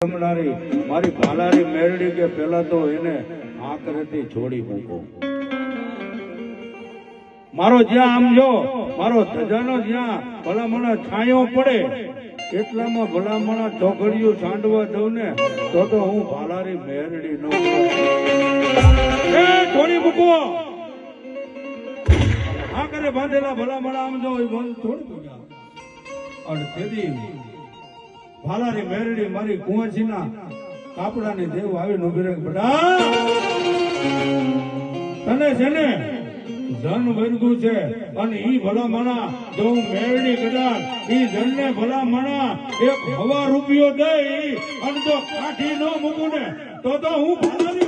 રમનારી મારી ભાલારી મેરડી કે પેલા તો એને આકરેથી છોડી મૂકો. મારો જ્યાં આમ જો મારો ધજાનો જ્યાં ભલામણા છાંયો પડે એટલામાં ભલામણા ચોઘડિયું સાંડવા દઉં ને તો હું ભાલારી મેરડી નો છોડી મૂકો. આ કરે બાંધેલા ભલામણા આમ જો છોડી મૂક્યા. અને તેથી ભાલારી મેરડી મારી કુંવરજીના કાપડાની દેવ આવીને ઉભી રહે. બડા તને છે ને ધન વર્ગું છે અને ઈ ભલામણા જો હું મેરડી કદાચ ઈ ધનને ભલામણા એક હવા રૂપિયો દઈ અને જો કાઠી ન મૂકું ને તો હું ભાલારી